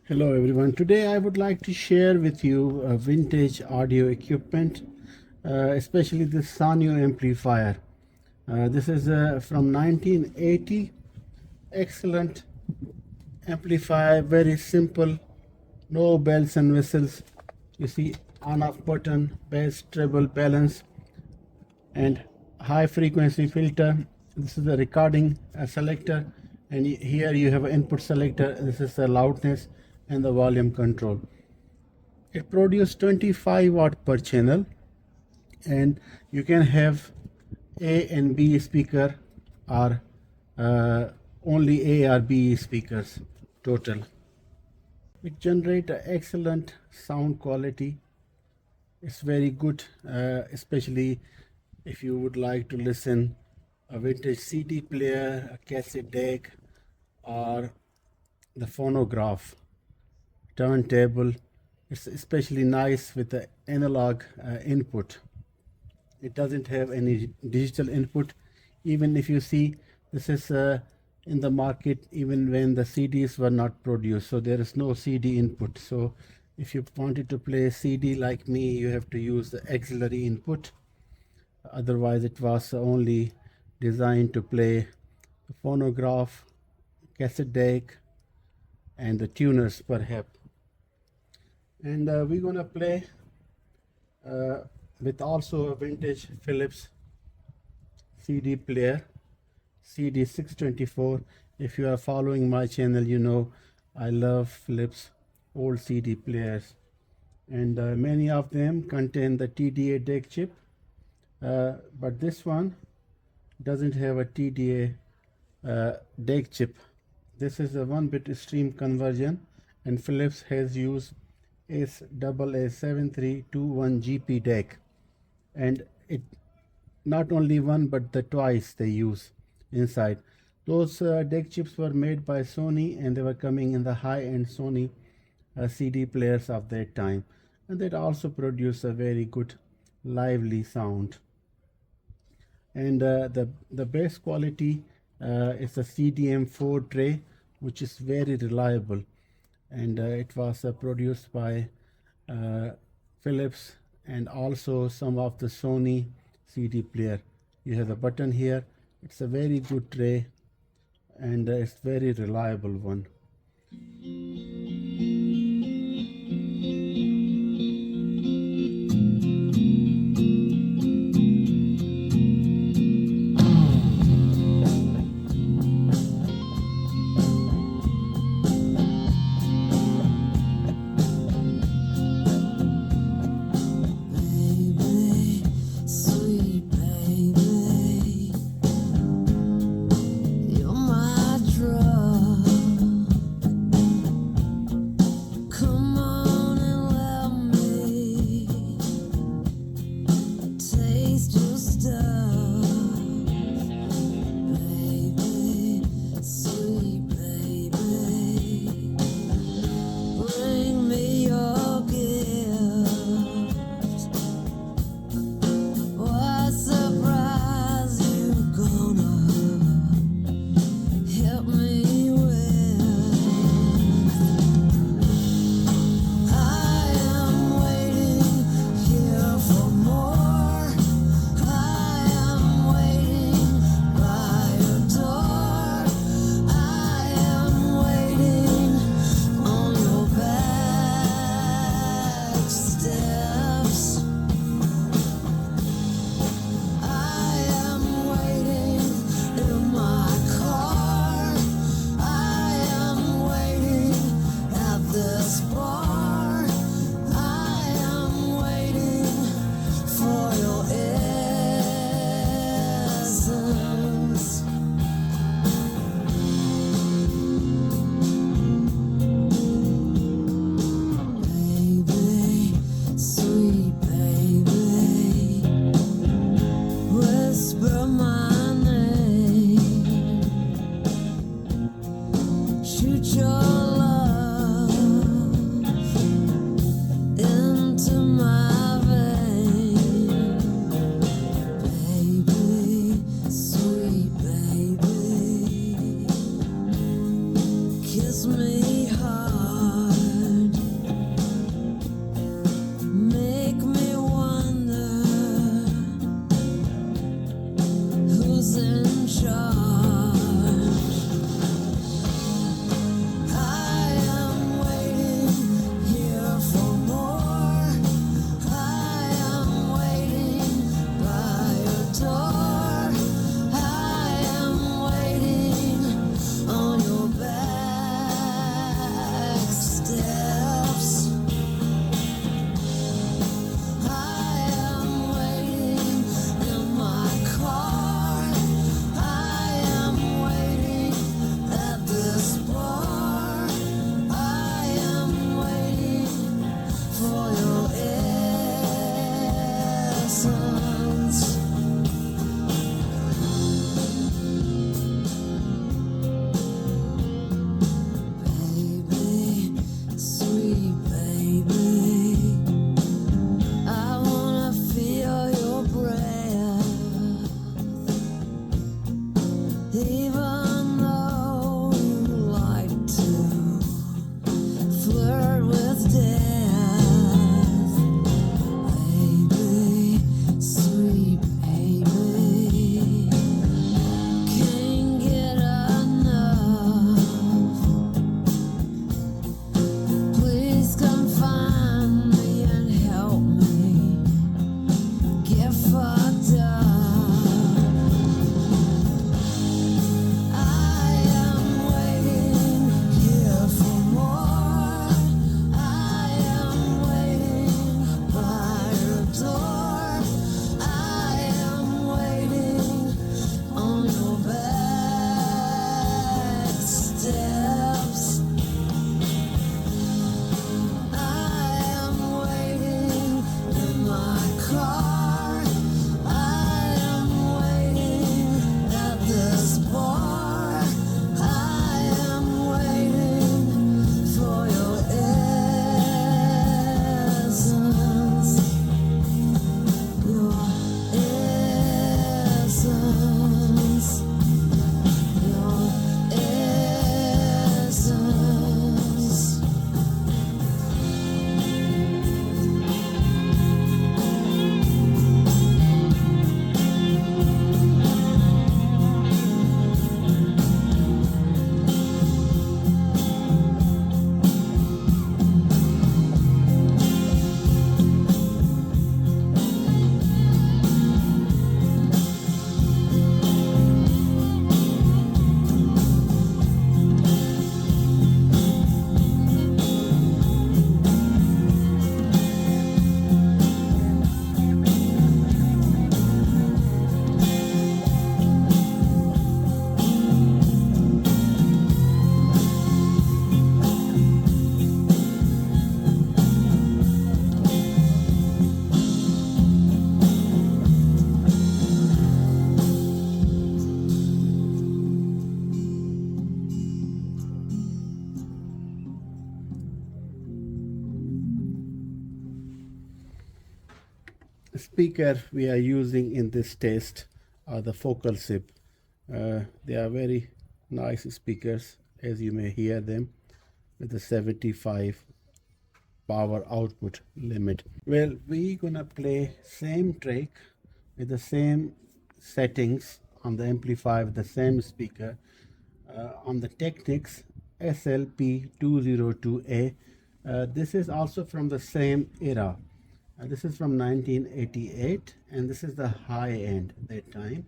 Hello everyone. Today I would like to share with you vintage audio equipment, especially this Sanyo amplifier. This is from 1980. Excellent amplifier, very simple, no bells and whistles. You see on-off button, bass, treble, balance, and high frequency filter. This is the recording selector, and here you have an input selector. This is the loudness and the volume control. It produces 25 watt per channel, and you can have A and B speaker, or only A or B speakers total. It generates excellent sound quality. It's very good, especially if you would like to listen a vintage CD player, a cassette deck, or the phonograph, turntable. It's especially nice with the analog input. It doesn't have any digital input. Even if you see, this is in the market even when the CDs were not produced, so there is no CD input. So if you wanted to play a CD like me, you have to use the auxiliary input. Otherwise it was only designed to play the phonograph, cassette deck, and the tuners perhaps. And we're gonna play with also a vintage Philips CD player, CD624. If you are following my channel, you know I love Philips old CD players, and many of them contain the TDA DAC chip, but this one doesn't have a TDA DAC chip. This is a 1-bit stream conversion, and Philips has used SAA7321GP DAC, and it not only one but the twice they use inside. Those DAC chips were made by Sony, and they were coming in the high-end Sony CD players of that time, and that also produce a very good lively sound. And the best quality is the CDM4 tray, which is very reliable, and it was produced by Philips and also some of the Sony CD player. You have a button here. It's a very good tray, and it's very reliable one. You're my drug. speaker we are using in this test are the focal SIP. They are very nice speakers, as you may hear them, with a 75 power output limit. Well, we're gonna play same track with the same settings on the amplifier with the same speaker on the Technics SL-P202A. This is also from the same era. This is from 1988, and this is the high end at that time.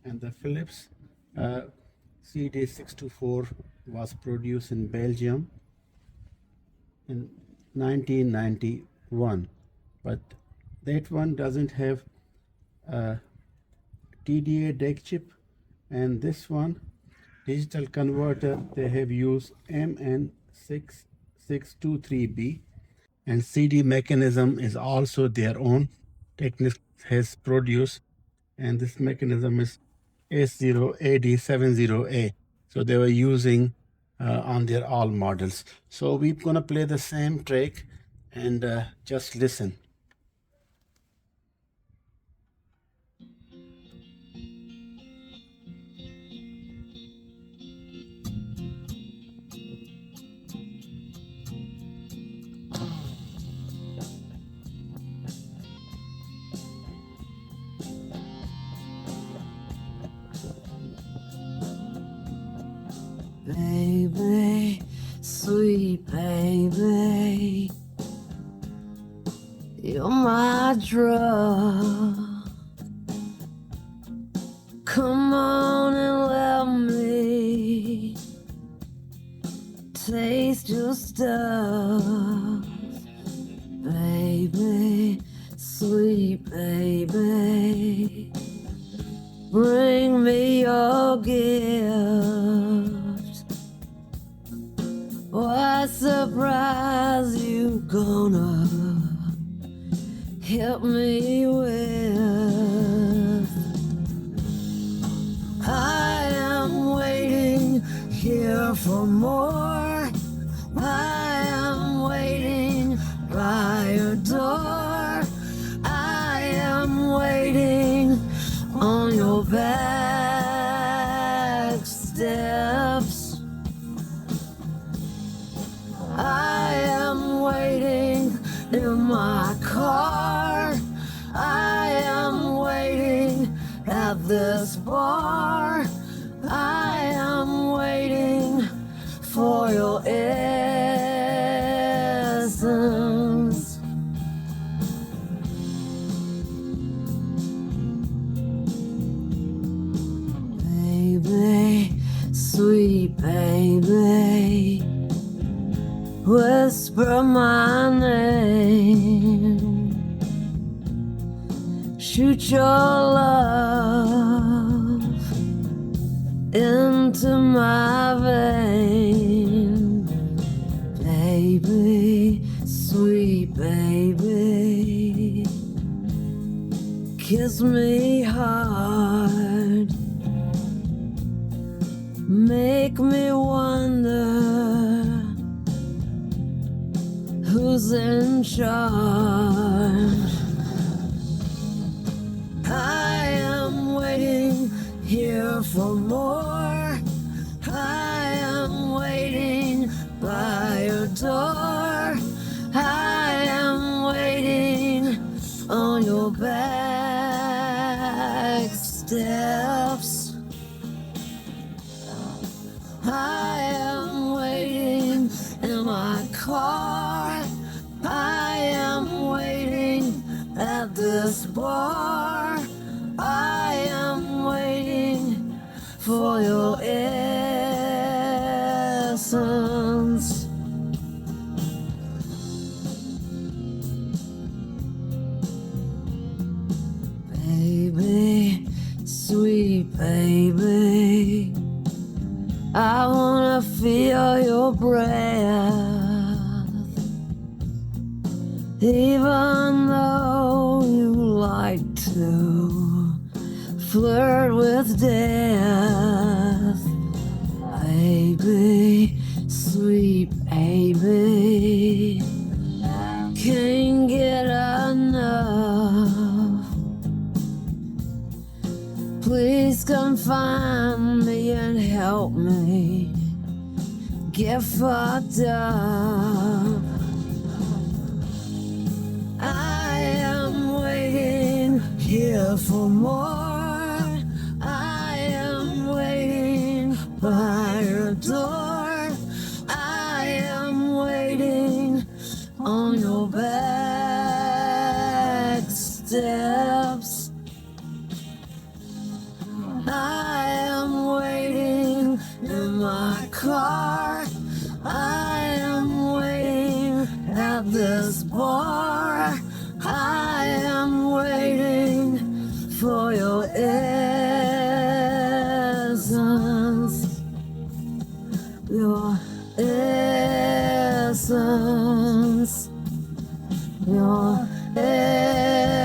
And the Philips CD624 was produced in Belgium in 1991, but that one doesn't have a TDA DAC chip, and this one digital converter they have used MN6623B, and CD mechanism is also their own. Technics has produced, and this mechanism is S0AD70A. So they were using on their all models. So we're gonna play the same track and just listen. Baby, sweet baby, you're my drug. Come on and let me taste your stuff. Baby, sweet baby, bring me your gift. What surprise you gonna help me with? I am waiting here for more. I am waiting by your door. I am waiting on your back steps. I am waiting in my car. I am waiting at this bar. I am waiting for your essence. Baby, sweet baby, whisper my name. Shoot your love into my vein. Baby, sweet baby, kiss me hard. Make me wonder who's in charge. I am waiting here for more. I am waiting by your door. I am waiting on your back steps. I am waiting in my car. I am waiting at this bar. I am waiting for your essence. Baby, sweet baby, I wanna feel your breath. Even though you like to flirt with death. Baby, sweet baby, can't get enough. find me and help me get fucked up. I am waiting here for more. I am waiting by your door. I am waiting on your back steps. I am waiting in my car. I am waiting at this bar. I am waiting for your essence. Your essence. Your essence.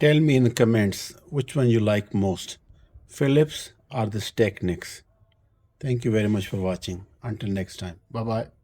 Tell me in the comments which one you like most, Philips or this Technics. Thank you very much for watching. Until next time. Bye-bye.